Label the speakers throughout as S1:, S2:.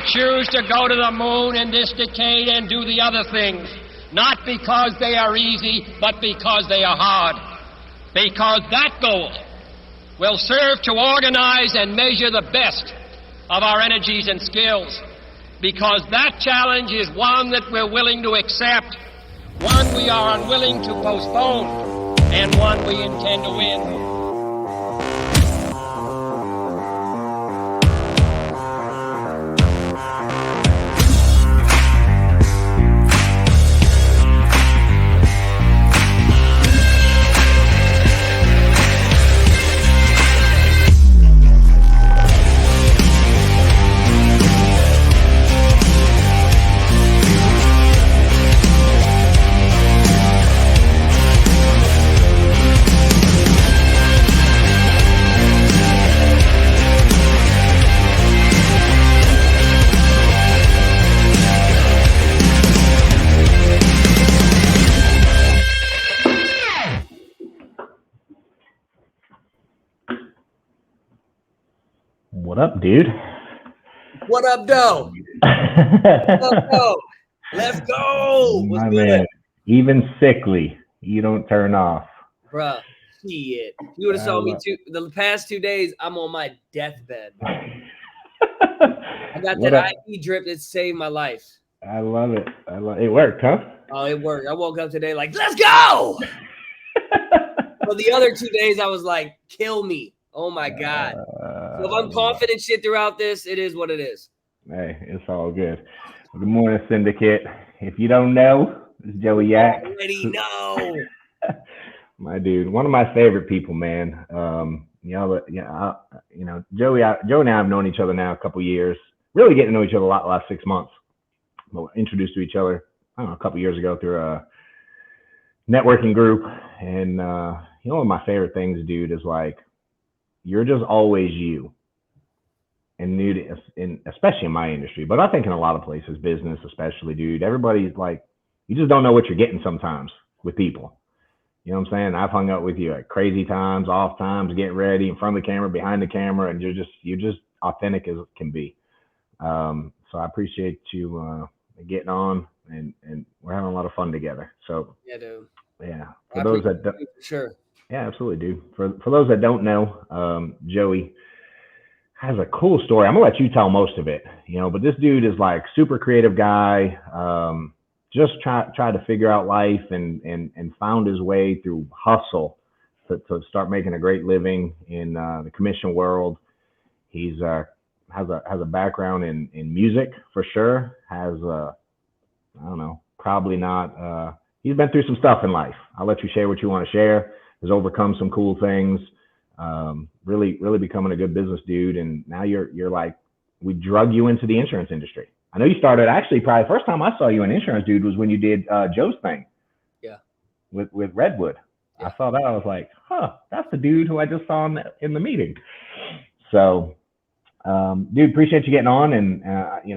S1: choose to go to the moon in this decade and do the other things, not because they are easy, but because they are hard. Because that goal will serve to organize and measure the best of our energies and skills. Because that challenge is one that we're willing to accept, one we are unwilling to postpone, and one we intend to win.
S2: What up, dude?
S3: What up, though? What up, though? Let's go. What's
S2: My
S3: good?
S2: man, even sickly, you don't turn off.
S3: Bruh, shit. You would have saw me the past 2 days, I'm on my deathbed, bro. I got that IV drip that saved my life.
S2: I love it. It worked, huh?
S3: Oh, it worked. I woke up today like, let's go. But the other 2 days, I was like, kill me. Oh, my God. So if I'm confident shit throughout this, it is what it is.
S2: Hey, it's all good. Good morning, Syndicate. If you don't know, it's Joey Yak.
S3: Already know.
S2: My dude, one of my favorite people, man. Joey and I have known each other now a couple years. Really getting to know each other a lot the last 6 months. But we're introduced to each other, I don't know, a couple years ago through a networking group. And one of my favorite things, dude, is like, you're just always you. And dude, especially in my industry, but I think in a lot of places, business especially, dude, everybody's like, you just don't know what you're getting sometimes with people. You know what I'm saying? I've hung out with you at crazy times, off times, getting ready, in front of the camera, behind the camera, and you're just authentic as it can be. So I appreciate you getting on, and we're having a lot of fun together. So
S3: yeah, dude.
S2: Yeah, for those that don't,
S3: sure.
S2: Yeah, absolutely, dude. For those that don't know, Joey has a cool story. I'm gonna let you tell most of it, but this dude is like super creative guy. Just try to figure out life and found his way through hustle to start making a great living in the commission world. He's has a background in music for sure. Has probably not. He's been through some stuff in life. I'll let you share what you want to share. Has overcome some cool things. Really becoming a good business dude. And now you're like, we drug you into the insurance industry. I know you started actually probably the first time I saw you in insurance, dude, was when you did Joe's thing.
S3: Yeah.
S2: With Redwood. Yeah. I saw that. I was like, that's the dude who I just saw in the meeting. So, dude, appreciate you getting on. And,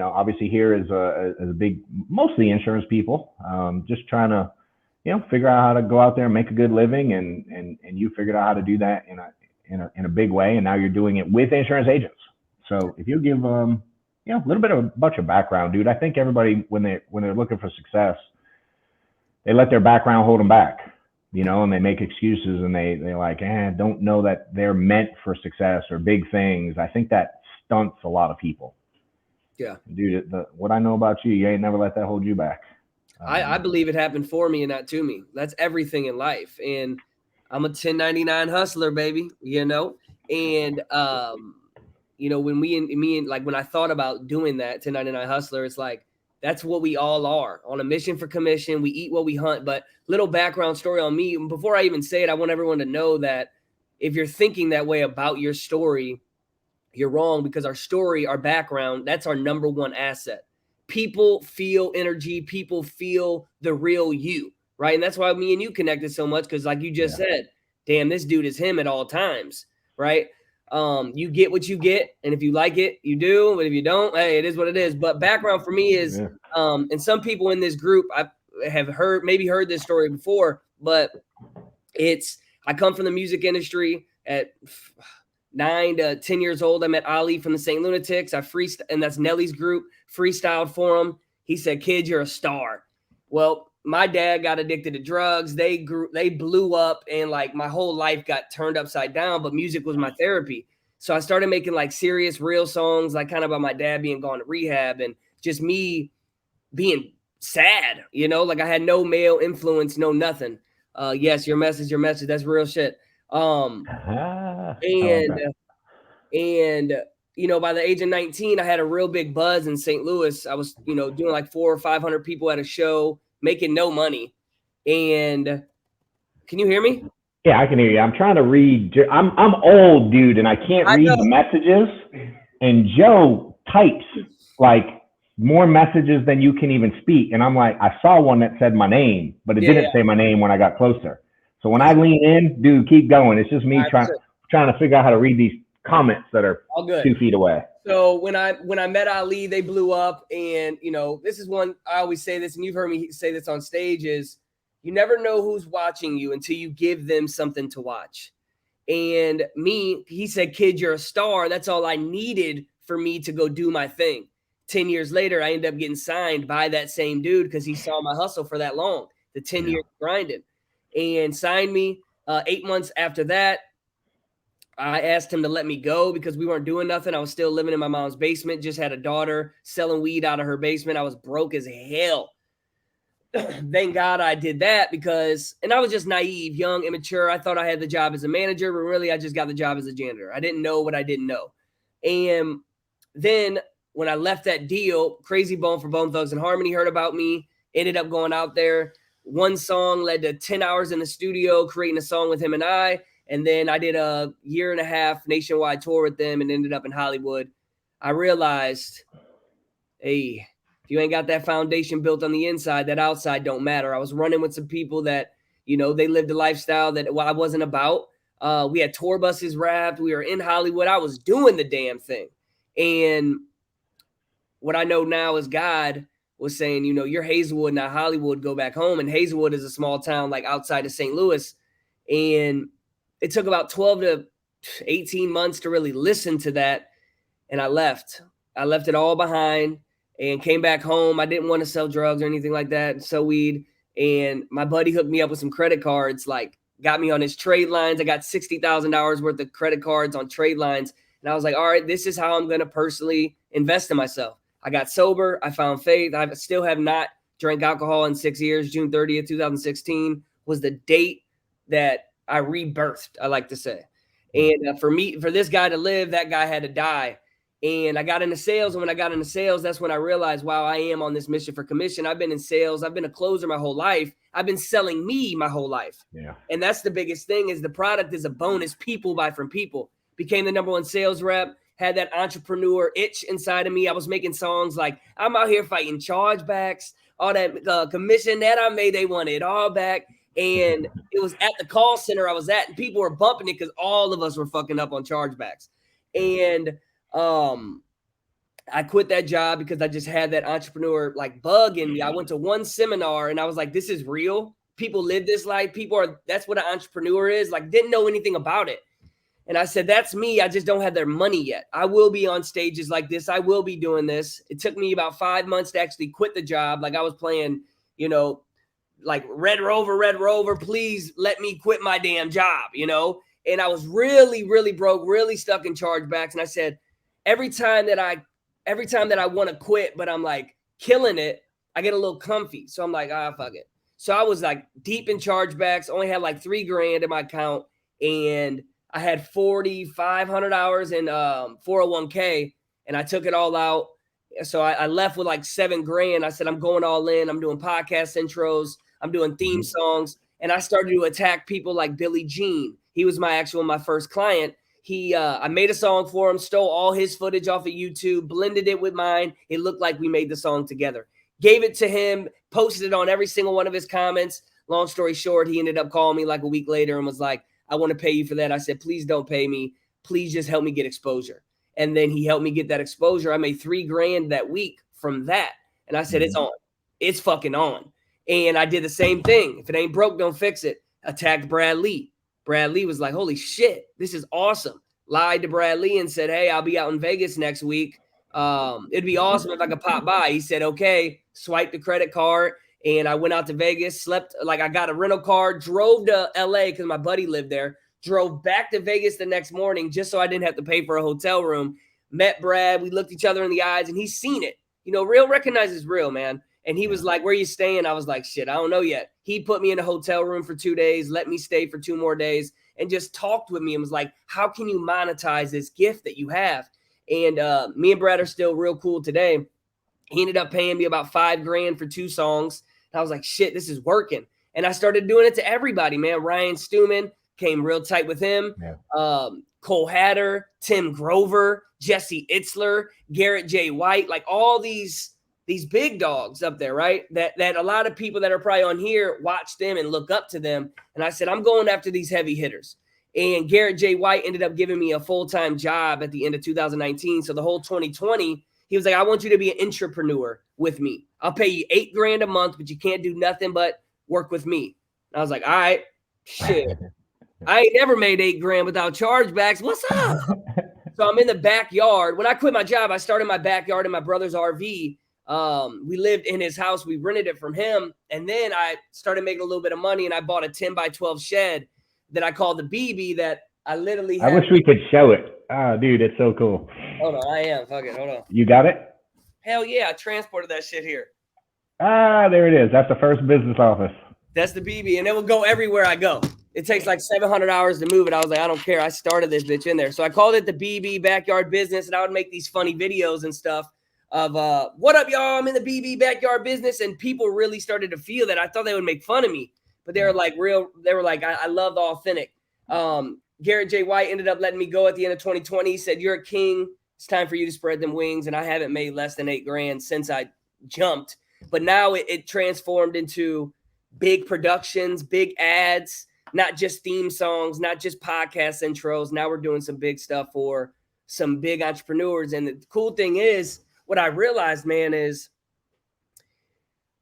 S2: obviously here is a big, mostly insurance people, just trying to, figure out how to go out there and make a good living. And you figured out how to do that in a big way. And now you're doing it with insurance agents. So if you give, a little bit about your background, dude. I think everybody, when they're looking for success, they let their background hold them back, and they make excuses and they like, don't know that they're meant for success or big things. I think that stunts a lot of people.
S3: Yeah.
S2: Dude, what I know about you ain't never let that hold you back.
S3: I believe it happened for me and not to me. That's everything in life. And I'm a 1099 hustler, baby, and, when I thought about doing that 1099 hustler, it's like, that's what we all are, on a mission for commission. We eat what we hunt. But little background story on me. Before I even say it, I want everyone to know that if you're thinking that way about your story, you're wrong, because our story, our background, that's our number one asset. People feel energy. People feel the real you, right? And that's why me and you connected so much, because like you just said, damn, this dude is him at all times, right? You get what you get, and if you like it, you do. But if you don't, hey, it is what it is. But background for me is, and some people in this group I have heard this story before, but I come from the music industry at 9 to 10 years old, I met Ali from the St. Lunatics. And that's Nelly's group, freestyled for him. He said, "Kid, you're a star." Well, my dad got addicted to drugs. They blew up, and like my whole life got turned upside down, but music was my therapy. So I started making like serious, real songs, like kind of about my dad being gone to rehab and just me being sad, like I had no male influence, no nothing. Yes, your message, that's real shit. And by the age of 19, I had a real big buzz in St. Louis. I was, doing like 400 or 500 people at a show, making no money. And can you hear me?
S2: Yeah, I can hear you. I'm trying to read. I'm old, dude, and I can't read the messages. And Joe types like more messages than you can even speak. And I'm like, I saw one that said my name, but it didn't say my name when I got closer. So when I lean in, dude, keep going. It's just me trying to figure out how to read these comments that are all good. 2 feet away.
S3: So when I met Ali, they blew up. And, this is one, I always say this, and you've heard me say this on stage, is you never know who's watching you until you give them something to watch. And he said, "Kid, you're a star." That's all I needed for me to go do my thing. 10 years later, I ended up getting signed by that same dude because he saw my hustle for that long, the 10 years grinding, and signed me. 8 months after that, I asked him to let me go because we weren't doing nothing. I was still living in my mom's basement, just had a daughter, selling weed out of her basement. I was broke as hell. Thank God I did that and I was just naive, young, immature. I thought I had the job as a manager, but really I just got the job as a janitor. I didn't know what I didn't know. And then when I left that deal, Crazy Bone for Bone Thugs and Harmony heard about me, ended up going out there. One song led to 10 hours in the studio, creating a song with him and I. And then I did a 1.5 year nationwide tour with them and ended up in Hollywood. I realized, hey, if you ain't got that foundation built on the inside, that outside don't matter. I was running with some people that, they lived a lifestyle that I wasn't about. We had tour buses wrapped. We were in Hollywood. I was doing the damn thing. And what I know now is God was saying, you're Hazelwood, not Hollywood, go back home. And Hazelwood is a small town like outside of St. Louis. And it took about 12 to 18 months to really listen to that. And I left it all behind and came back home. I didn't want to sell drugs or anything like that, sell weed. And my buddy hooked me up with some credit cards, like got me on his trade lines. I got $60,000 worth of credit cards on trade lines. And I was like, all right, this is how I'm going to personally invest in myself. I got sober. I found faith. I still have not drank alcohol in 6 years. June 30th, 2016 was the date that I rebirthed, I like to say. And for this guy to live, that guy had to die. And I got into sales. And when I got into sales, that's when I realized, wow, I am on this mission for commission. I've been in sales. I've been a closer my whole life. I've been selling me my whole life. Yeah. And that's the biggest thing, is the product is a bonus. People buy from people. Became the #1 sales rep. Had that entrepreneur itch inside of me. I was making songs like, I'm out here fighting chargebacks. All that commission that I made, they wanted it all back. And it was at the call center I was at, and people were bumping it because all of us were fucking up on chargebacks. And I quit that job because I just had that entrepreneur like bug in me. I went to one seminar and I was like, this is real. People live this life. That's what an entrepreneur is. Like, didn't know anything about it. And I said, that's me. I just don't have their money yet. I will be on stages like this. I will be doing this. It took me about 5 months to actually quit the job. Like, I was playing, like Red Rover, please let me quit my damn job, And I was really, really broke, really stuck in chargebacks. And I said, every time that I want to quit, but I'm like killing it, I get a little comfy. So I'm like, fuck it. So I was like deep in chargebacks, only had like $3,000 in my account. And I had 4,500 hours in 401k, and I took it all out. So I left with like $7,000. I said, I'm going all in. I'm doing podcast intros. I'm doing theme songs. And I started to attack people like Billie Jean. He was my first client. I made a song for him, stole all his footage off of YouTube, blended it with mine. It looked like we made the song together. Gave it to him, posted it on every single one of his comments. Long story short, he ended up calling me like a week later and was like, I want to pay you for that. I said, please don't pay me. Please just help me get exposure. And then he helped me get that exposure. I made $3,000 that week from that. And I said, it's on. It's fucking on. And I did the same thing. If it ain't broke, don't fix it. Attacked Brad Lee. Brad Lee was like, holy shit, this is awesome. lied to Brad Lee and said, hey, I'll be out in Vegas next week. It'd be awesome if I could pop by. He said, okay, swipe the credit card. And I went out to Vegas, slept, like I got a rental car, drove to LA because my buddy lived there, drove back to Vegas the next morning just so I didn't have to pay for a hotel room. Met Brad. We looked each other in the eyes and he's seen it. You know, real recognizes real, man. And he was like, where are you staying? I was like, shit, I don't know yet. He put me in a hotel room for 2 days, let me stay for 2 more days, and just talked with me and was like, how can you monetize this gift that you have? And me and Brad are still real cool today. He ended up paying me about $5,000 for 2 songs. And I was like, shit, this is working. And I started doing it to everybody, man. Ryan Stewman, came real tight with him. Yeah. Cole Hatter, Tim Grover, Jesse Itzler, Garrett J. White, like all these big dogs up there, right? That a lot of people that are probably on here watch them and look up to them. And I said, I'm going after these heavy hitters. And Garrett J. White ended up giving me a full-time job at the end of 2019. So the whole 2020, he was like, I want you to be an entrepreneur with me. I'll pay you $8,000 a month, but you can't do nothing but work with me. And I was like, all right, shit. I ain't never made $8,000 without chargebacks. What's up? So I'm in the backyard. When I quit my job, I started my backyard in my brother's RV. We lived in his house. We rented it from him. And then I started making a little bit of money and I bought a 10 by 12 shed that I called the BB that I literally had.
S2: I wish we could show it. Ah, dude, it's so cool.
S3: Hold on. I am. Fuck it. Hold on.
S2: You got it?
S3: Hell yeah. I transported that shit here.
S2: Ah, there it is. That's the first business office.
S3: That's the BB. And it will go everywhere I go. It takes like 700 hours to move it. I was like, I don't care. I started this bitch in there. So I called it the BB Backyard Business. And I would make these funny videos and stuff of what up, y'all? I'm in the BB Backyard Business. And people really started to feel that. I thought they would make fun of me. But they were like I love the authentic. Garrett J. White ended up letting me go at the end of 2020. He said, you're a king. It's time for you to spread them wings. And I haven't made less than $8,000 since I jumped. But now it transformed into big productions, big ads, not just theme songs, not just podcast intros. Now we're doing some big stuff for some big entrepreneurs. And the cool thing is, what I realized, man, is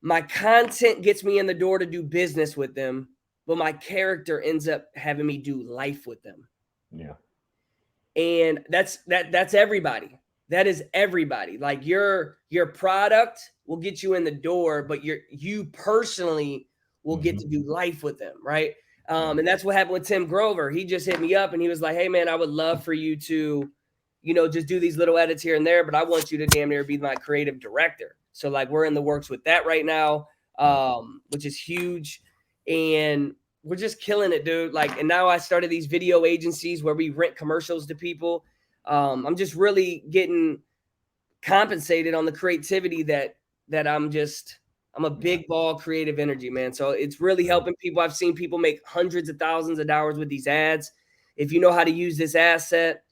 S3: my content gets me in the door to do business with them, but my character ends up having me do life with them.
S2: Yeah.
S3: And that's everybody. That is everybody. Like your product will get you in the door, but you personally will get to do life with them, right? And that's what happened with Tim Grover. He just hit me up and he was like, hey, man, I would love for you to, just do these little edits here and there, but I want you to damn near be my creative director. So like we're in the works with that right now, which is huge. And we're just killing it, dude. Like, and now I started these video agencies where we rent commercials to people. I'm just really getting compensated on the creativity that I'm a big ball creative energy, man. So it's really helping people. I've seen people make hundreds of thousands of dollars with these ads. If you know how to use this asset,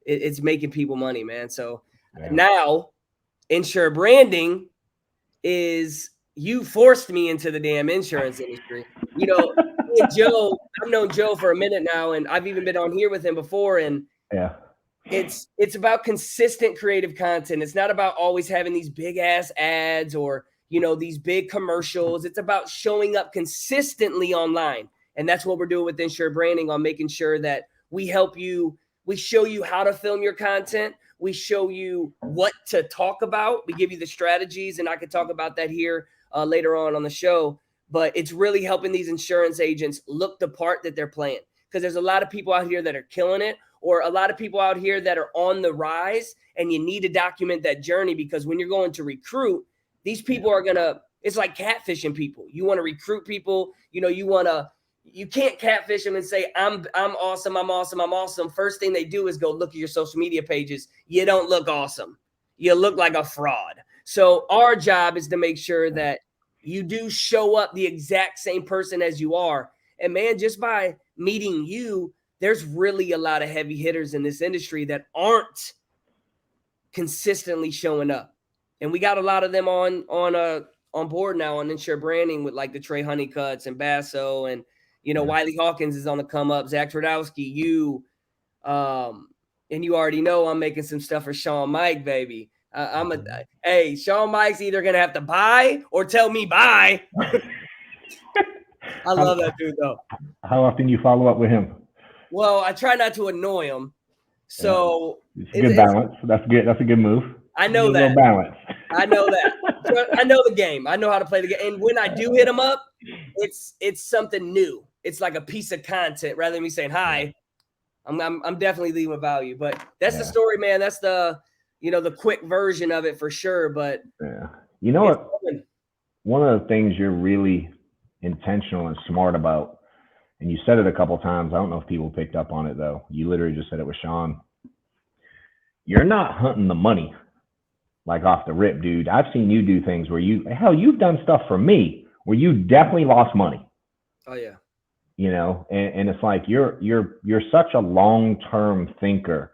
S3: it's making people money, man. So now Insure Branding is, you forced me into the damn insurance industry. Me and Joe, I've known Joe for a minute now, and I've even been on here with him before. And
S2: yeah,
S3: it's about consistent creative content. It's not about always having these big ass ads or these big commercials. It's about showing up consistently online. And that's what we're doing with Insure Branding, on making sure that we help you. We show you how to film your content. We show you what to talk about. We give you the strategies, and I could talk about that here later on the show. But it's really helping these insurance agents look the part that they're playing. Because there's a lot of people out here that are killing it, or a lot of people out here that are on the rise, and you need to document that journey, because when you're going to recruit, these people are it's like catfishing people. You want to recruit people, you can't catfish them and say, I'm awesome, I'm awesome, I'm awesome. First thing they do is go look at your social media pages. You don't look awesome. You look like a fraud. So our job is to make sure that you do show up the exact same person as you are. And man, just by meeting you, there's really a lot of heavy hitters in this industry that aren't consistently showing up. And we got a lot of them on board now on Insure Branding, with like the Trey Honeycutts and Basso, and Wiley Hawkins is on the come up, Zach Twardowski, and you already know I'm making some stuff for Sean Mike, baby. Hey, Sean Mike's either gonna have to buy or tell me bye. I love that dude though.
S2: How often you follow up with him?
S3: Well, I try not to annoy him. So
S2: it's a good balance. That's good. That's a good move.
S3: I know that.
S2: Balance.
S3: I know that. I know the game. I know how to play the game. And when I do hit them up, it's something new. It's like a piece of content rather than me saying hi. I'm definitely leaving with value. But that's the story, man. That's the the quick version of it for sure. But
S2: you know what? One of the things you're really intentional and smart about, and you said it a couple times. I don't know if people picked up on it though. You literally just said it with Sean. You're not hunting the money like off the rip, dude. I've seen you do things where you've done stuff for me where you definitely lost money.
S3: Oh yeah.
S2: And it's like you're such a long-term thinker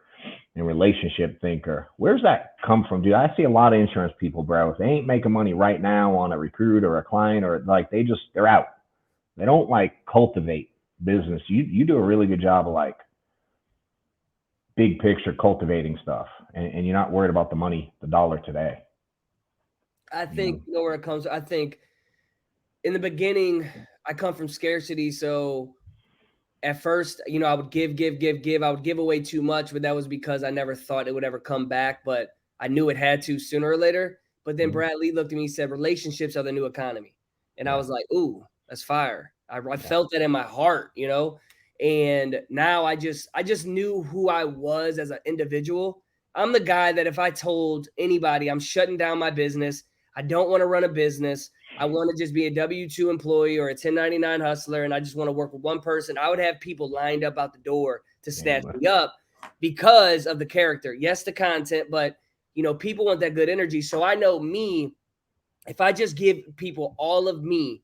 S2: and relationship thinker. Where's that come from, dude? I see a lot of insurance people, bro. If they ain't making money right now on a recruit or a client, or like they're out. They don't like cultivate business. You do a really good job of like big picture cultivating stuff, and you're not worried about the money, the dollar today.
S3: I think you know where it comes. I think in the beginning, I come from scarcity. So at first, I would give. I would give away too much, but that was because I never thought it would ever come back. But I knew it had to sooner or later. But then Brad Lee looked at me and said, relationships are the new economy. And I was like, ooh, that's fire. I felt that in my heart, And now I just knew who I was as an individual. I'm the guy that if I told anybody I'm shutting down my business, I don't want to run a business, I want to just be a W-2 employee or a 1099 hustler, and I just want to work with one person, I would have people lined up out the door to snatch me up because of the character. Yes, the content, but people want that good energy. So I know me, if I just give people all of me,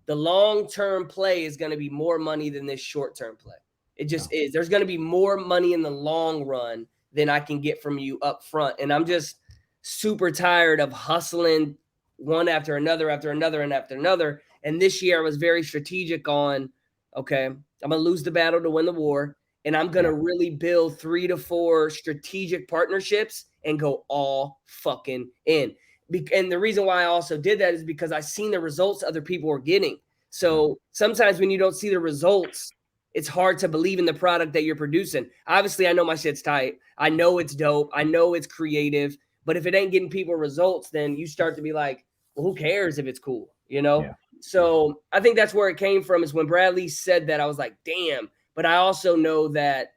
S3: the long-term play is going to be more money than this short-term play. It just is. There's going to be more money in the long run than I can get from you up front. And I'm just super tired of hustling one after another, And this year I was very strategic on, okay, I'm going to lose the battle to win the war. And I'm going to really build 3 to 4 strategic partnerships and go all fucking in. And the reason why I also did that is because I seen the results other people were getting. So sometimes when you don't see the results, it's hard to believe in the product that you're producing. Obviously, I know my shit's tight. I know it's dope. I know it's creative. But if it ain't getting people results, then you start to be like, well, who cares if it's cool, Yeah. So I think that's where it came from, is when Bradley said that, I was like, damn. But I also know that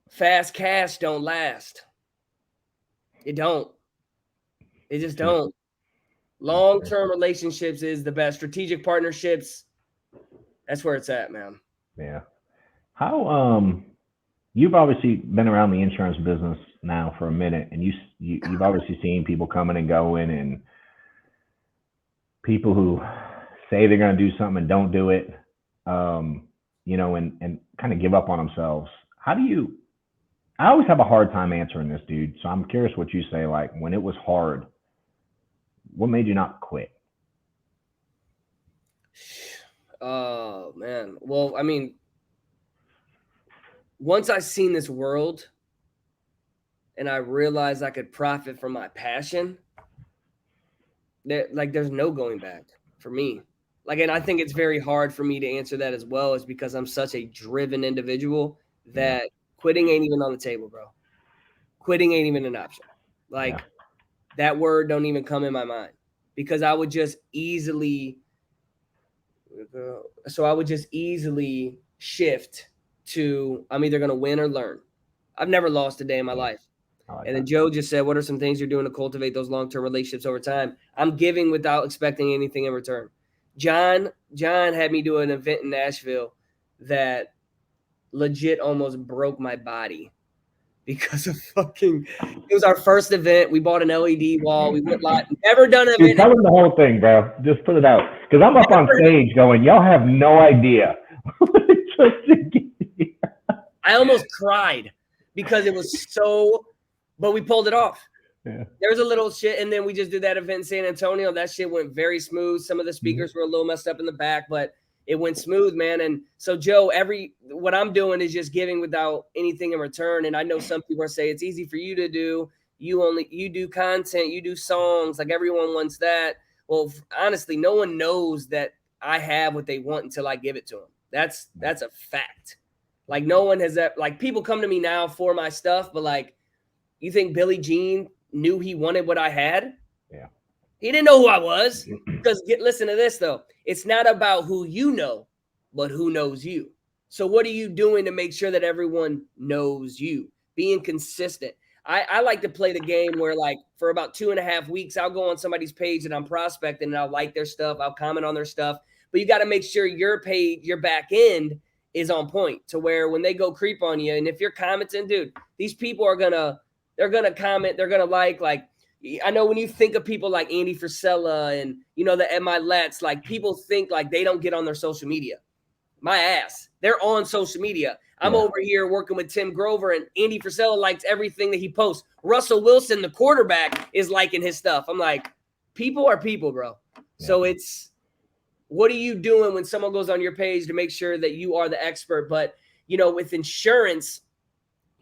S3: fast cash don't last. It don't. They just don't. Long-term relationships is the best. Strategic partnerships, that's where it's at, man.
S2: Yeah. How you've obviously been around the insurance business now for a minute, and you've obviously seen people coming and going, and people who say they're going to do something and don't do it, and kind of give up on themselves. I always have a hard time answering this, dude. So I'm curious what you say. Like, when it was hard, what made you not quit?
S3: Oh, man. Well, I mean, once I seen this world and I realized I could profit from my passion, there's no going back for me. And I think it's very hard for me to answer that as well, is because I'm such a driven individual that quitting ain't even on the table, bro. Quitting ain't even an option. That word don't even come in my mind, because I would just easily shift to, I'm either going to win or learn. I've never lost a day in my life. And then Joe just said, what are some things you're doing to cultivate those long-term relationships over time? I'm giving without expecting anything in return. John had me do an event in Nashville that legit almost broke my body because of it was our first event. We bought an LED wall. We went live. Never done an event.
S2: Tell them the whole thing, bro. Just put it out. Because I'm up on stage going, y'all have no idea.
S3: I almost cried because it was so, but we pulled it off.
S2: Yeah.
S3: There was a little shit, and then we just did that event in San Antonio. That shit went very smooth. Some of the speakers were a little messed up in the back, but it went smooth, man. And so, Joe, what I'm doing is just giving without anything in return. And I know some people are saying it's easy for you to do. You do content, you do songs, like everyone wants that. Well, honestly, no one knows that I have what they want until I give it to them. That's a fact. Like no one has that. Like people come to me now for my stuff, but like, you think Billie Jean knew he wanted what I had?
S2: Yeah.
S3: He didn't know who I was. Because listen to this though. It's not about who you know, but who knows you. So what are you doing to make sure that everyone knows you? Being consistent. I like to play the game where like for about 2.5 weeks, I'll go on somebody's page that I'm prospecting and I'll like their stuff. I'll comment on their stuff. But you got to make sure your page, your back end is on point to where when they go creep on you, and if you're commenting, dude, these people are they're gonna comment, they're gonna like I know when you think of people like Andy Frisella and the MILETs, like people think like they don't get on their social media. My ass, they're on social media. I'm over here working with Tim Grover, and Andy Frisella likes everything that he posts. Russell Wilson, the quarterback, is liking his stuff. I'm like, people are people, bro. Yeah. So it's, what are you doing when someone goes on your page to make sure that you are the expert? But, with insurance,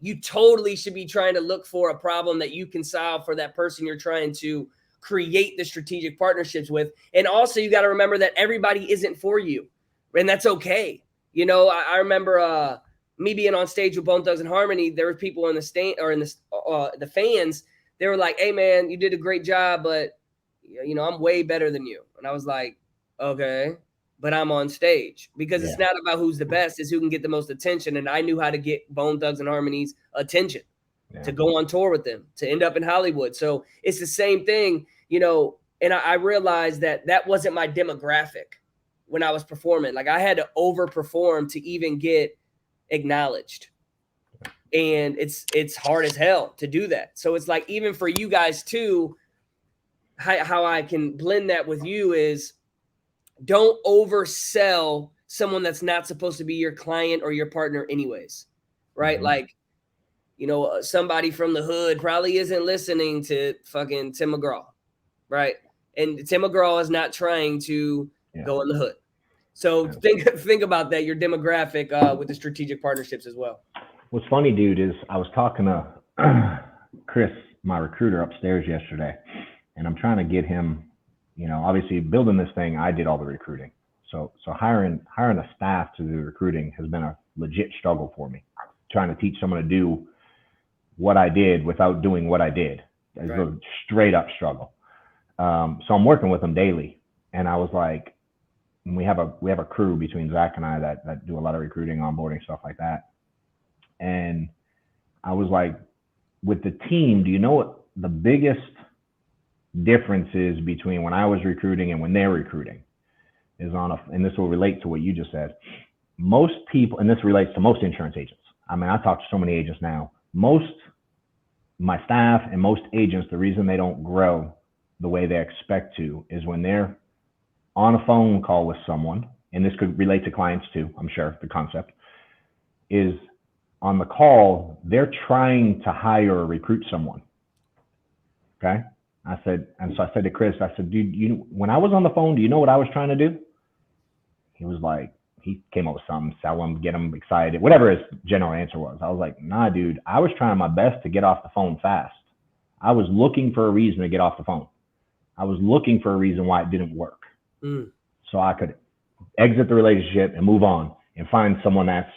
S3: you totally should be trying to look for a problem that you can solve for that person you're trying to create the strategic partnerships with. And also, you got to remember that everybody isn't for you, and that's okay. I remember me being on stage with Bone Thugs and Harmony. There were people in the stand or in the fans. They were like, "Hey, man, you did a great job, but I'm way better than you." And I was like, "Okay." But I'm on stage because it's not about who's the best, it's who can get the most attention. And I knew how to get Bone Thugs and Harmony's attention to go on tour with them, to end up in Hollywood. So it's the same thing, and I realized that wasn't my demographic when I was performing. Like I had to overperform to even get acknowledged. And it's hard as hell to do that. So it's like, even for you guys too, how I can blend that with you is, don't oversell someone that's not supposed to be your client or your partner anyways, right? Mm-hmm. Like, somebody from the hood probably isn't listening to fucking Tim McGraw, right? And Tim McGraw is not trying to go in the hood. So think about that, your demographic with the strategic partnerships as well.
S2: What's funny, dude, is I was talking to Chris, my recruiter, upstairs yesterday, and I'm trying to get him, obviously building this thing, I did all the recruiting. So hiring a staff to do recruiting has been a legit struggle for me. Trying to teach someone to do what I did without doing what I did. It's a straight up struggle. So I'm working with them daily, and I was like, we have a crew between Zach and I that do a lot of recruiting, onboarding, stuff like that. And I was like, with the team, do you know what the biggest difference is between when I was recruiting and when they're recruiting? Is and this will relate to what you just said. Most people, and this relates to most insurance agents. I mean, I talk to so many agents now. My staff and most agents, the reason they don't grow the way they expect to is when they're on a phone call with someone, and this could relate to clients too, I'm sure, the concept is on the call, they're trying to hire or recruit someone. Okay. I said to Chris, I said, dude, when I was on the phone, do you know what I was trying to do? He was like, he came up with something, sell them, get them excited, whatever his general answer was. I was like, nah, dude, I was trying my best to get off the phone fast. I was looking for a reason to get off the phone. I was looking for a reason why it didn't work. So I could exit the relationship and move on and find someone that's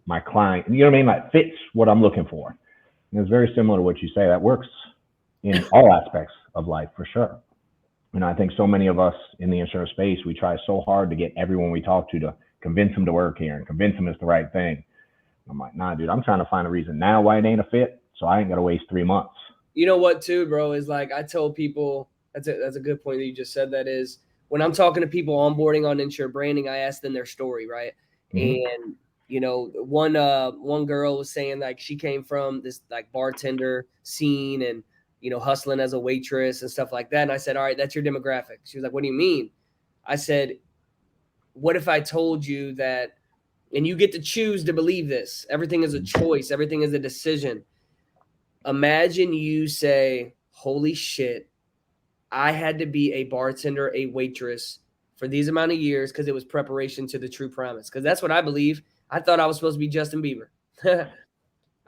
S2: my client. You know what I mean? That fits what I'm looking for. And it's very similar to what you say. That works in all aspects of life for sure. And I think so many of us in the insurance space, we try so hard to get everyone we talk to convince them to work here and convince them it's the right thing. I'm like, nah, dude, I'm trying to find a reason now why it ain't a fit, so I ain't got to waste 3 months.
S3: You know what, too, bro, is like I tell people, that's a good point that you just said, that is, when I'm talking to people onboarding on Insure Branding, I ask them their story, right? Mm-hmm. And, one girl was saying like she came from this like bartender scene and, hustling as a waitress and stuff like that. And I said, all right, that's your demographic. She was like, what do you mean? I said, what if I told you that, and you get to choose to believe this, everything is a choice, everything is a decision. Imagine you say, holy shit, I had to be a bartender, a waitress for these amount of years because it was preparation to the true promise. Because that's what I believe. I thought I was supposed to be Justin Bieber.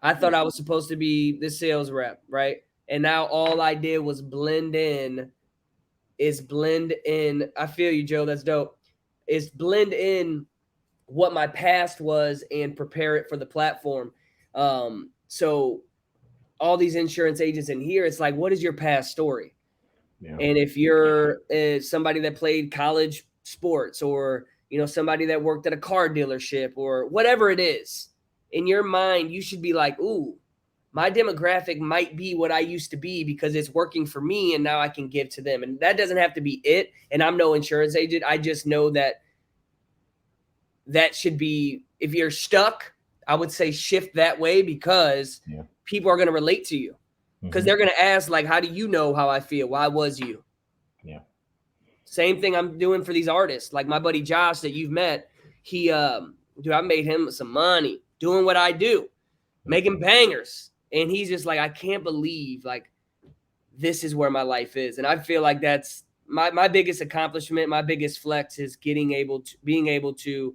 S3: I thought I was supposed to be the sales rep, right? And now all I did was blend in. I feel you, Joe. That's dope. It's blend in what my past was and prepare it for the platform. So all these insurance agents in here, it's like, what is your past story?
S2: Yeah.
S3: And if you're somebody that played college sports, or, you know, somebody that worked at a car dealership or whatever it is, in your mind, you should be like, ooh, my demographic might be what I used to be because it's working for me and now I can give to them. And that doesn't have to be it. And I'm no insurance agent. I just know that should be, if you're stuck, I would say shift that way, because people are going to relate to you, because they're going to ask, like, how do you know how I feel? Why was you?
S2: Yeah.
S3: Same thing I'm doing for these artists. Like my buddy Josh that you've met, he, dude, I made him some money doing what I do, making bangers. And he's just like, I can't believe, like, this is where my life is. And I feel like that's my biggest accomplishment. My biggest flex is being able to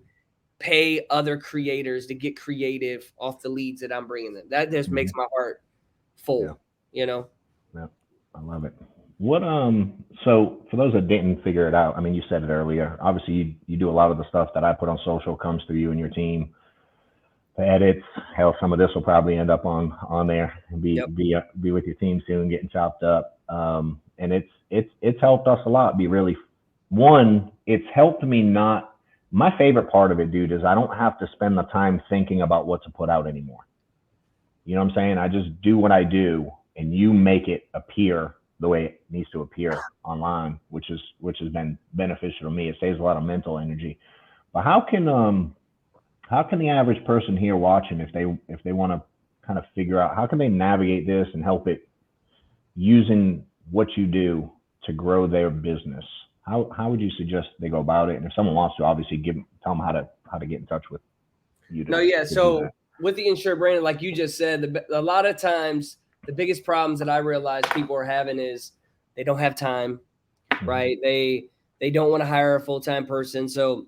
S3: pay other creators to get creative off the leads that I'm bringing them. That just makes my heart full, you know?
S2: Yeah, I love it. What, so for those that didn't figure it out, I mean, you said it earlier, obviously you do a lot of the stuff that I put on social comes through you and your team. The edits, hell, some of this will probably end up on there and be with your team soon, getting chopped up. And it's helped us a lot. It's helped me not. My favorite part of it, dude, is I don't have to spend the time thinking about what to put out anymore. You know what I'm saying? I just do what I do, and you make it appear the way it needs to appear online, which has been beneficial to me. It saves a lot of mental energy. But how can the average person here watching, if they want to kind of figure out, how can they navigate this and help it using what you do to grow their business? How would you suggest they go about it? And if someone wants to, obviously tell them how to get in touch with you.
S3: So with the insured branding, like you just said, a lot of times the biggest problems that I realize people are having is they don't have time, right? They don't want to hire a full-time person. So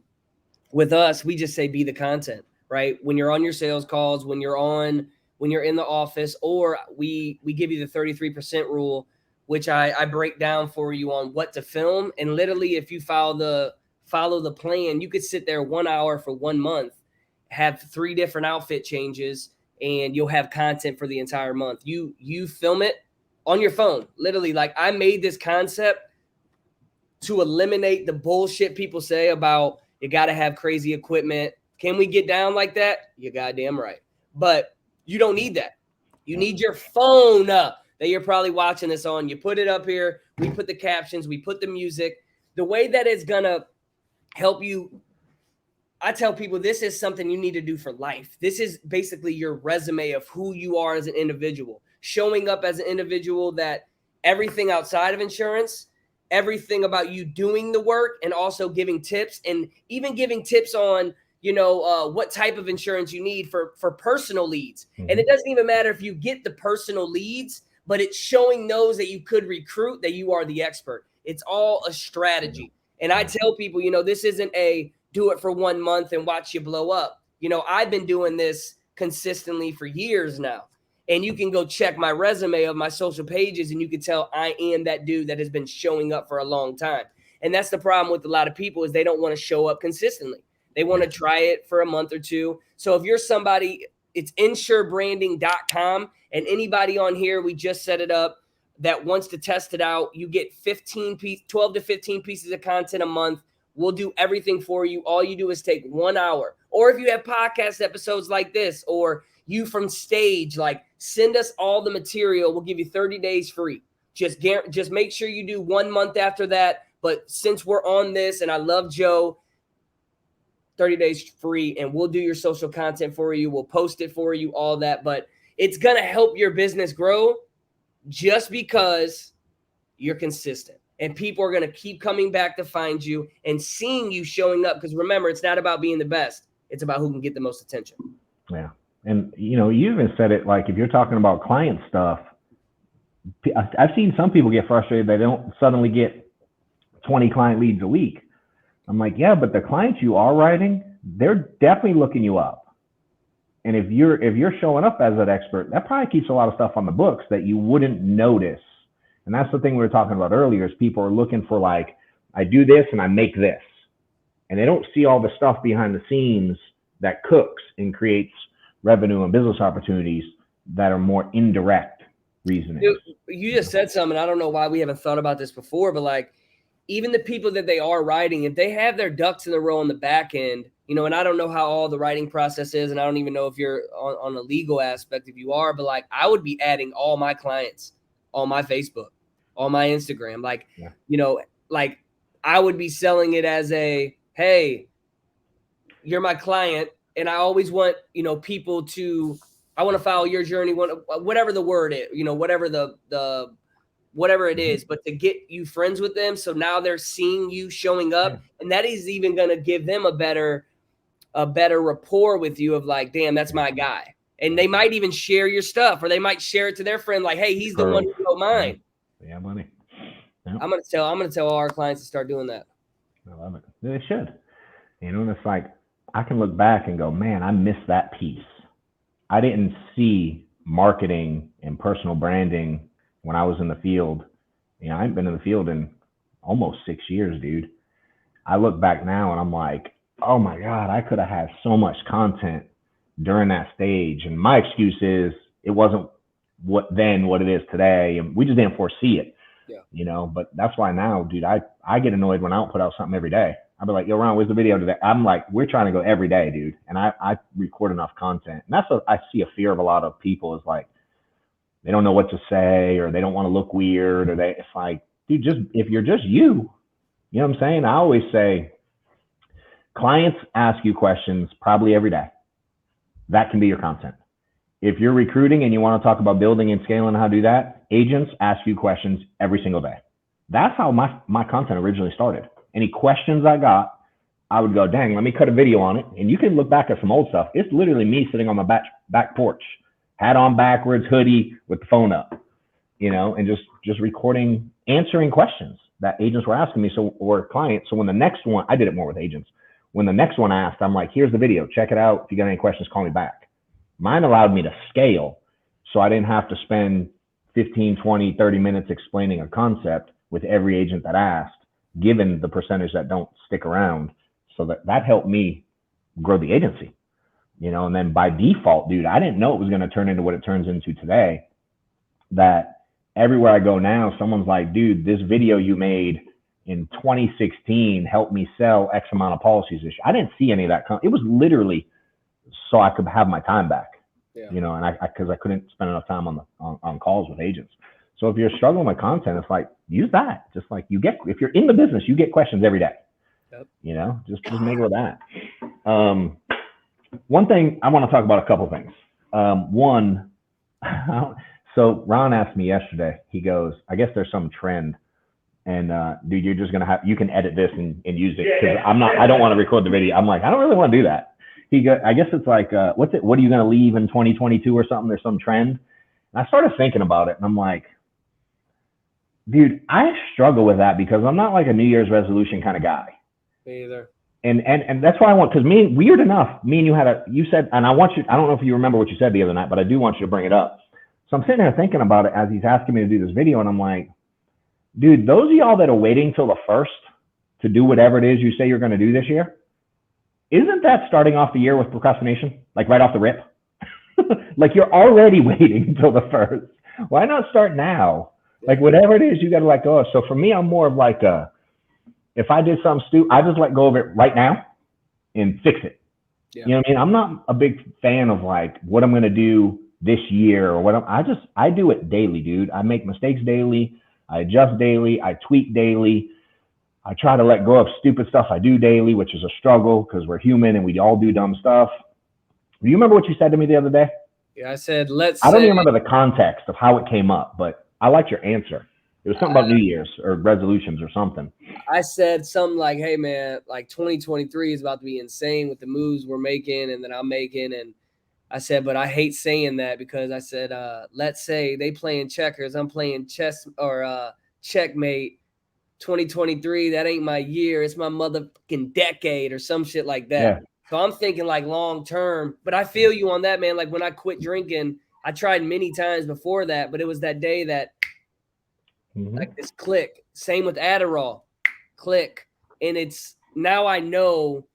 S3: with us, we just say be the content, right? When you're on your sales calls, when you're in the office, or we give you the 33% rule, which I break down for you on what to film. And literally, if you follow the plan, you could sit there 1 hour for 1 month, have 3 different outfit changes, and you'll have content for the entire month. You film it on your phone. Literally, like, I made this concept to eliminate the bullshit people say about you got to have crazy equipment. Can we get down like that? You're goddamn right. But you don't need that. You need your phone up that you're probably watching this on. You put it up here. We put the captions. We put the music. The way that it's going to help you, I tell people this is something you need to do for life. This is basically your resume of who you are as an individual. Showing up as an individual that everything outside of insurance, everything about you doing the work, and also giving tips, and even giving tips on, what type of insurance you need for personal leads. And it doesn't even matter if you get the personal leads, but it's showing those that you could recruit that you are the expert. It's all a strategy. And I tell people, this isn't a do it for 1 month and watch you blow up. I've been doing this consistently for years now. And you can go check my resume of my social pages, and you can tell I am that dude that has been showing up for a long time. And that's the problem with a lot of people, is they don't want to show up consistently. They want to try it for a month or two. So if you're somebody, it's insurebranding.com. And anybody on here, we just set it up, that wants to test it out, you get 12 to 15 pieces of content a month. We'll do everything for you. All you do is take 1 hour. Or if you have podcast episodes like this, or you from stage, like, send us all the material. We'll give you 30 days free. Just make sure you do 1 month after that. But since we're on this, and I love Joe, 30 days free, and we'll do your social content for you. We'll post it for you, all that. But it's going to help your business grow just because you're consistent. And people are going to keep coming back to find you and seeing you showing up. Because remember, it's not about being the best. It's about who can get the most attention.
S2: Yeah. And, you even said it, like, if you're talking about client stuff, I've seen some people get frustrated. They don't suddenly get 20 client leads a week. I'm like, yeah, but the clients you are writing, they're definitely looking you up. And if you're showing up as an expert, that probably keeps a lot of stuff on the books that you wouldn't notice. And that's the thing we were talking about earlier, is people are looking for, like, I do this and I make this. and they don't see all the stuff behind the scenes that cooks and creates revenue and business opportunities that are more indirect reasoning.
S3: You just said something. I don't know why we haven't thought about this before, but like even the people that they are writing, if they have their ducks in a row on the back end, you know, and I don't know how all the writing process is, and I don't even know if you're on a legal aspect, if you are, but like I would be adding all my clients on my Facebook, on my Instagram. Like, you know, like I would be selling it as a, hey, you're my client. And I always want, you know, people to, I want to follow your journey, whatever the word is, you know, whatever whatever it is, but to get you friends with them. So now they're seeing you showing up, and that is even going to give them a better rapport with you of like, damn, that's my guy. And they might even share your stuff, or they might share it to their friend. Like, hey, he's the one who wrote mine.
S2: Yeah, money. Yep.
S3: I'm going to tell all our clients to start doing that.
S2: I love it. They should. You know, and it's like, I can look back and go, man, I missed that piece. I didn't see marketing and personal branding when I was in the field. You know, I haven't been in the field in almost 6 years, dude. I look back now and I'm like, oh my God, I could have had so much content during that stage. And my excuse is it wasn't what it is today. And we just didn't foresee it, you know, but that's why now, dude, I get annoyed when I don't put out something every day. I'll be like, yo, Ron, where's the video today? I'm like, we're trying to go every day, dude. And I record enough content. And that's what I see a fear of a lot of people is like, they don't know what to say, or they don't want to look weird, or it's like, dude, if you're just you know what I'm saying? I always say clients ask you questions probably every day. That can be your content. If you're recruiting and you want to talk about building and scaling how to do that, agents ask you questions every single day. That's how my content originally started. Any questions I got, I would go, dang, let me cut a video on it. And you can look back at some old stuff. It's literally me sitting on my back porch, hat on backwards, hoodie with the phone up, you know, and just recording, answering questions that agents were asking me. Or clients. So when the next one, I did it more with agents. When the next one asked, I'm like, here's the video, check it out. If you got any questions, call me back. Mine allowed me to scale. So I didn't have to spend 15, 20, 30 minutes explaining a concept with every agent that asked, given the percentage that don't stick around. So that helped me grow the agency, you know. And then by default, dude, I didn't know it was going to turn into what it turns into today. That everywhere I go now, someone's like, dude, this video you made in 2016 helped me sell X amount of policies this year. I didn't see any of that. It was literally so I could have my time back, you know, and because I couldn't spend enough time on calls with agents. So if you're struggling with content, it's like, use that. Just like if you're in the business, you get questions every day. You know, just make it with that. One thing I want to talk about, a couple things. One, so Ron asked me yesterday, he goes, I guess there's some trend, and dude, you're just going to you can edit this and use it. Cause I don't want to record the video. I'm like, I don't really want to do that. He goes, I guess it's like, what are you going to leave in 2022 or something? There's some trend. And I started thinking about it, and I'm like, dude, I struggle with that because I'm not like a New Year's resolution kind of guy.
S3: Me either.
S2: And that's why I want, because weird enough, me and you said, and I don't know if you remember what you said the other night, but I do want you to bring it up. So I'm sitting there thinking about it as he's asking me to do this video, and I'm like, dude, those of y'all that are waiting till the 1st to do whatever it is you say you're going to do this year, isn't that starting off the year with procrastination? Like right off the rip? Like you're already waiting until the 1st. Why not start now? Like whatever it is, you got to let go of. So for me, I'm more of like if I did something stupid, I just let go of it right now and fix it. You know what I mean? I'm not a big fan of like what I'm going to do this year or what I do it daily, dude. I make mistakes daily. I adjust daily. I tweak daily. I try to let go of stupid stuff I do daily, which is a struggle because we're human and we all do dumb stuff. Do you remember what you said to me the other day?
S3: Yeah, I said,
S2: I don't even remember the context of how it came up, but I liked your answer. It was something about New Year's or resolutions or something.
S3: I said something like, hey, man, like 2023 is about to be insane with the moves we're making and that I'm making. And I said, but I hate saying that because I said, let's say they playing checkers. I'm playing chess or checkmate. 2023, that ain't my year. It's my motherfucking decade or some shit like that. Yeah. So I'm thinking like long term, but I feel you on that, man. Like when I quit drinking, I tried many times before that, but it was that day that like this click. Same with Adderall, click. And it's now I know,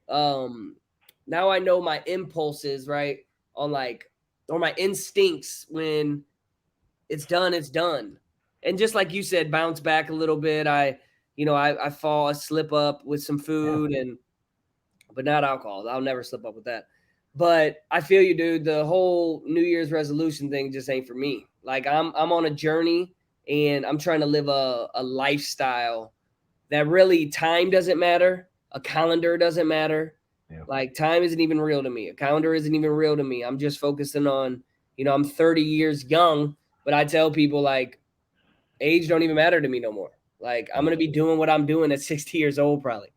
S3: now I know my impulses, right? On like, or my instincts when it's done, it's done. And just like you said, bounce back a little bit. I fall, I slip up with some food but not alcohol. I'll never slip up with that. But I feel you, dude. The whole New Year's resolution thing just ain't for me. Like I'm on a journey and I'm trying to live a lifestyle that really time doesn't matter. A calendar doesn't matter.
S2: Yeah.
S3: Like time isn't even real to me. A calendar isn't even real to me. I'm just focusing on, I'm 30 years young, but I tell people like age don't even matter to me no more. Like I'm going to be doing what I'm doing at 60 years old, probably.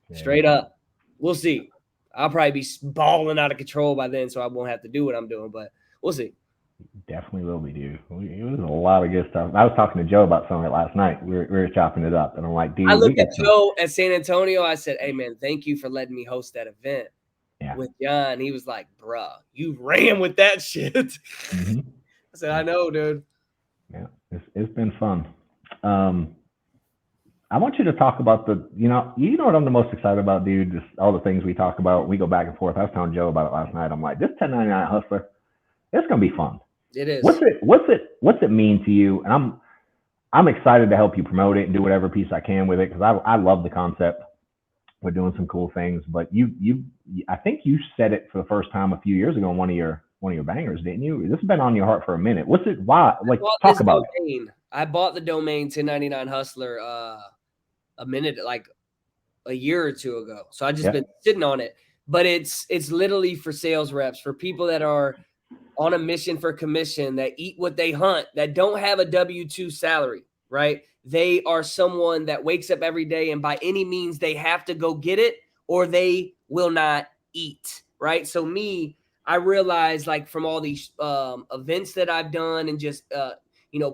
S2: Yeah.
S3: Straight up. We'll see. I'll probably be balling out of control by then, so I won't have to do what I'm doing, but we'll see.
S2: Definitely will be, dude. It was a lot of good stuff. I was talking to Joe about some of it last night. We were chopping it up, and I'm like, dude.
S3: I looked at Joe at San Antonio. I said, hey, man, thank you for letting me host that event with John. He was like, bruh, you ran with that shit. Mm-hmm. I said, I know, dude.
S2: Yeah, it's been fun. I want you to talk about you know what I'm the most excited about, dude? Just all the things we talk about. We go back and forth. I was telling Joe about it last night. I'm like, this 1099 hustler, it's gonna be fun.
S3: It is.
S2: What's it mean to you? And I'm excited to help you promote it and do whatever piece I can with it because I love the concept. We're doing some cool things, but I think you said it for the first time a few years ago on one of your bangers, didn't you? This has been on your heart for a minute. What's it? Why? Like, talk about it.
S3: I bought the domain 1099 Hustler a year or two ago. So I just been sitting on it, but it's literally for sales reps, for people that are on a mission for commission, that eat what they hunt, that don't have a W-2 salary, right? They are someone that wakes up every day and by any means they have to go get it or they will not eat, right? So I realized like from all these events that I've done and just,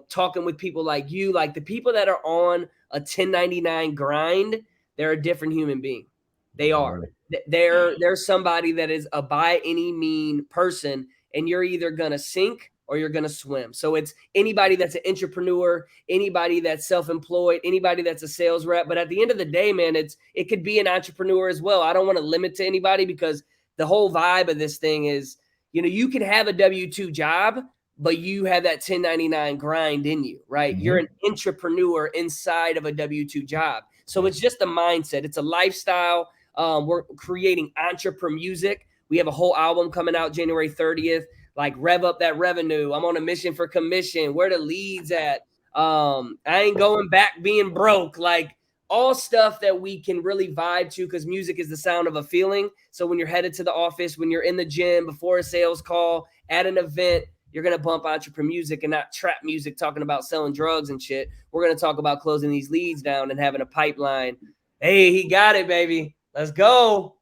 S3: talking with people like you, like the people that are on a 1099 grind, they're a different human being. They are. They're somebody that is a by any mean person, and you're either going to sink or you're going to swim. So it's anybody that's an entrepreneur, anybody that's self-employed, anybody that's a sales rep. But at the end of the day, man, it could be an entrepreneur as well. I don't want to limit to anybody because the whole vibe of this thing is, you can have a W-2 job, but you have that 1099 grind in you, right? Mm-hmm. You're an entrepreneur inside of a W-2 job. So it's just a mindset. It's a lifestyle. We're creating entrepreneur music. We have a whole album coming out January 30th, like rev up that revenue. I'm on a mission for commission. Where the leads at? I ain't going back being broke. Like all stuff that we can really vibe to because music is the sound of a feeling. So when you're headed to the office, when you're in the gym, before a sales call, at an event, you're going to bump entrepreneur music and not trap music talking about selling drugs and shit. We're going to talk about closing these leads down and having a pipeline. Hey, he got it, baby. Let's go.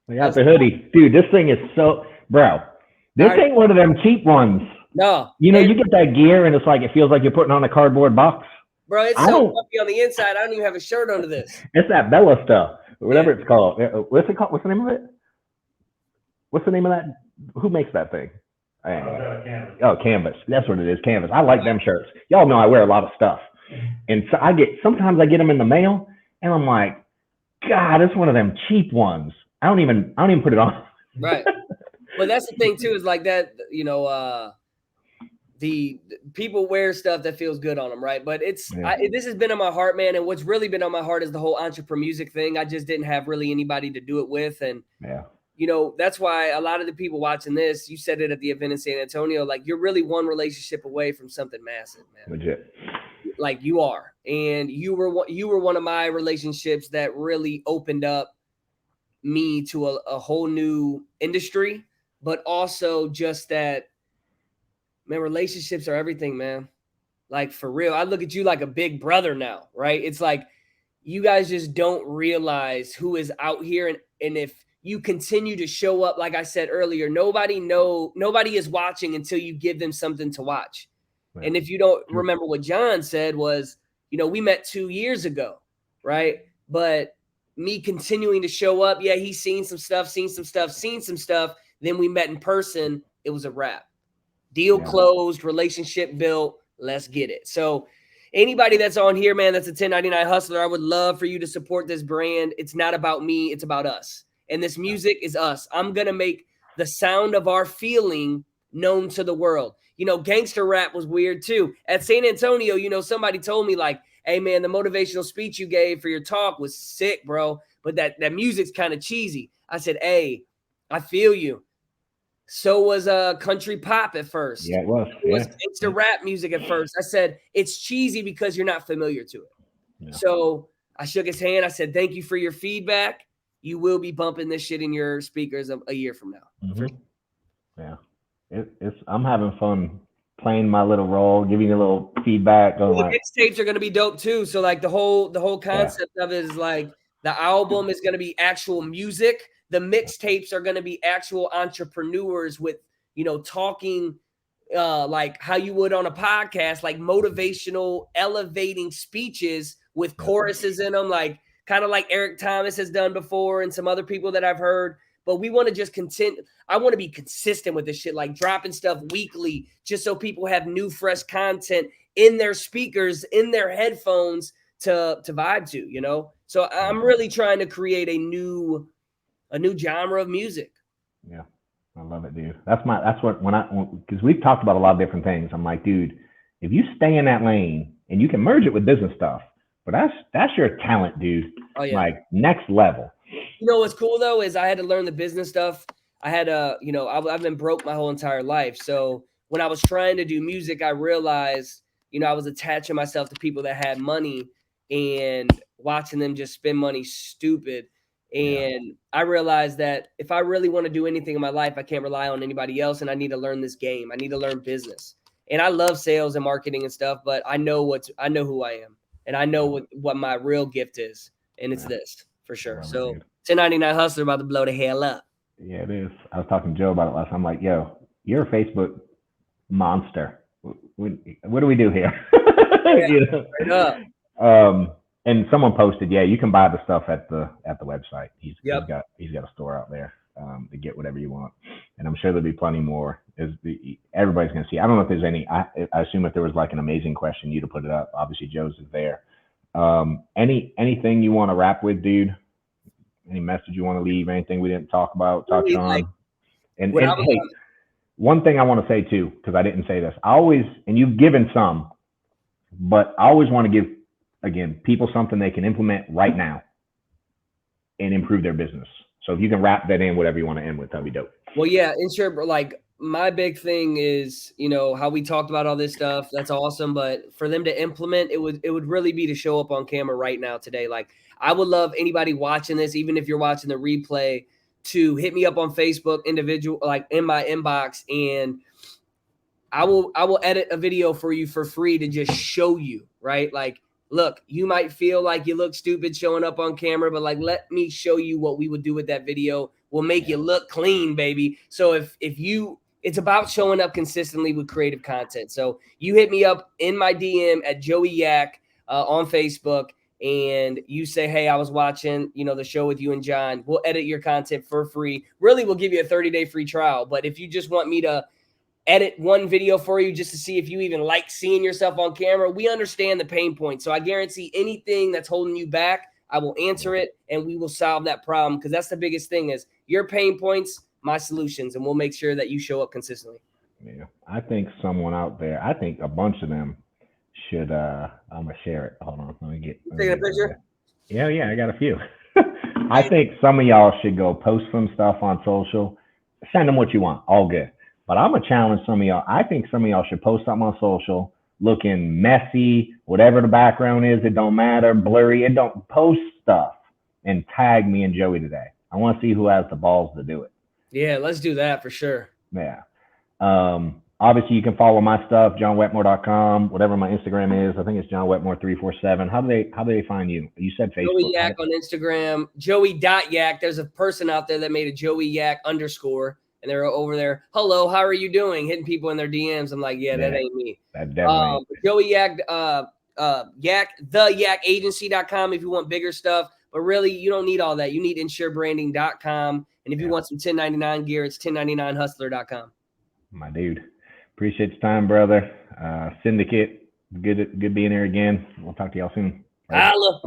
S2: I got the hoodie. Dude, this thing is bro, this ain't one of them cheap ones.
S3: No.
S2: You get that gear and it's like, it feels like you're putting on a cardboard box.
S3: Bro, it's so fluffy on the inside. I don't even have a shirt under this.
S2: It's that Bella stuff, whatever it's called. What's it called? What's the name of it? What's the name of that? Who makes that thing?
S4: Canvas.
S2: Oh, Canvas. That's what it is. Canvas. I like them shirts. Y'all know I wear a lot of stuff. And so sometimes I get them in the mail and I'm like, God, it's one of them cheap ones. I don't even put it on.
S3: Right. But that's the thing too, is like that, the people wear stuff that feels good on them. Right. But this has been on my heart, man. And what's really been on my heart is the whole entrepreneur music thing. I just didn't have really anybody to do it with. And, that's why a lot of the people watching this, you said it at the event in San Antonio, like you're really one relationship away from something massive, man.
S2: Legit.
S3: Like you are. And you were one of my relationships that really opened up me to a whole new industry, but also just that, man, relationships are everything, man. Like for real. I look at you like a big brother now, right? It's like you guys just don't realize who is out here. And if you continue to show up, like I said earlier, nobody is watching until you give them something to watch. Right. And if you don't remember what John said was, we met 2 years ago, right? But me continuing to show up, he's seen some stuff. Then we met in person. It was a wrap. Deal closed, relationship built. Let's get it. So anybody that's on here, man, that's a 1099 hustler, I would love for you to support this brand. It's not about me. It's about us. And this music is us. I'm going to make the sound of our feeling known to the world. You know, gangster rap was weird too. At San Antonio, you know, somebody told me like, hey man, the motivational speech you gave for your talk was sick, bro. But that music's kind of cheesy. I said, hey, I feel you. So was country pop at first.
S2: Yeah, it was.
S3: It was gangster rap music at first. I said, it's cheesy because you're not familiar to it. Yeah. So I shook his hand. I said, thank you for your feedback. You will be bumping this shit in your speakers a year from now.
S2: Mm-hmm. Yeah. I'm having fun playing my little role, giving you a little feedback.
S3: The mixtapes are going to be dope too. So like the whole concept of it is like the album is going to be actual music. The mixtapes are going to be actual entrepreneurs with, you know, talking like how you would on a podcast, like motivational, elevating speeches with choruses in them, like kind of like Eric Thomas has done before and some other people that I've heard. But we want to just I want to be consistent with this shit, like dropping stuff weekly, just so people have new, fresh content in their speakers, in their headphones to vibe to, you know? So I'm really trying to create a new genre of music.
S2: Yeah. I love it, dude. Because we've talked about a lot of different things. I'm like, dude, if you stay in that lane and you can merge it with business stuff, but that's your talent, dude. Oh, yeah. Like next level.
S3: You know what's cool though is I had to learn the business stuff. I had I've been broke my whole entire life. So when I was trying to do music, I realized, you know, I was attaching myself to people that had money and watching them just spend money stupid. And I realized that if I really want to do anything in my life, I can't rely on anybody else. And I need to learn this game. I need to learn business. And I love sales and marketing and stuff, but I know who I am. And I know what my real gift is. And it's this for sure. So 1099 Hustler about to blow the hell up.
S2: Yeah, it is. I was talking to Joe about it last time. I'm like, yo, you're a Facebook monster. What do we do here? You know? And someone posted, you can buy the stuff at the website. He's got a store out there to get whatever you want. And I'm sure there'll be plenty more. Everybody's going to see. I don't know if there's any. I assume if there was like an amazing question, you'd have put it up. Obviously, Joe's is there. Anything you want to wrap with, dude? Any message you want to leave? Anything we didn't touch on? And hey, one thing I want to say too, because I didn't say this. And you've given some, but I always want to give, again, people something they can implement right now and improve their business. So if you can wrap that in, whatever you want to end with, that'd be dope.
S3: Well, yeah, like my big thing is, you know, how we talked about all this stuff. That's awesome. But for them to implement, it would really be to show up on camera right now today. Like I would love anybody watching this, even if you're watching the replay, to hit me up on Facebook individual, like in my inbox, and I will edit a video for you for free to just show you, right? Like, look, you might feel like you look stupid showing up on camera, but like, let me show you what we would do with that video. We'll make you look clean, baby. So it's about showing up consistently with creative content. So you hit me up in my DM at Joey Yak on Facebook, and you say, hey, I was watching, you know, the show with you and John. We'll edit your content for free. Really, we'll give you a 30-day free trial. But if you just want me to edit one video for you just to see if you even like seeing yourself on camera, we understand the pain point. So I guarantee anything that's holding you back, I will answer it and we will solve that problem, because that's the biggest thing is your pain points, my solutions, and we'll make sure that you show up consistently.
S2: Yeah, I think someone out there, I think a bunch of them should, I'm going to share it. Hold on. Let me get
S3: a picture?
S2: Yeah, I got a few. I think some of y'all should go post some stuff on social. Send them what you want. All good. But I'm going to challenge some of y'all. I think some of y'all should post something on social looking messy, whatever the background is. It don't matter. Blurry. It don't. Post stuff and tag me and Joey today. I want to see who has the balls to do it.
S3: Yeah, let's do that for sure.
S2: Yeah. Obviously, you can follow my stuff, johnwetmore.com, whatever my Instagram is. I think it's johnwetmore347. How do they find you? You said Facebook.
S3: Joey Yak on Instagram. Joey.Yak. There's a person out there that made a Joey Yak _. And they're over there. Hello, how are you doing? Hitting people in their DMs. I'm like, yeah, that ain't me.
S2: That definitely
S3: Joey Yak, theyakagency.com if you want bigger stuff. But really, you don't need all that. You need insurebranding.com. And if you want some 1099 gear, it's 1099hustler.com.
S2: My dude. Appreciate your time, brother. Syndicate, Good being here again. We'll talk to y'all soon.
S3: Holla.